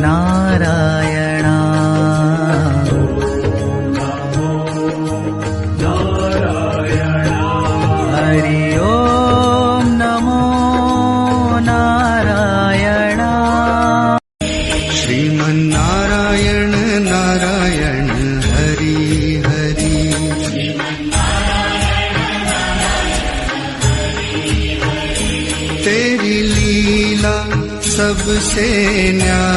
नारायणा। हरि ओम नमो नारायणा। श्रीमन्नारायण नारायण हरि हरि। तेरी लीला सबसे न्यारी,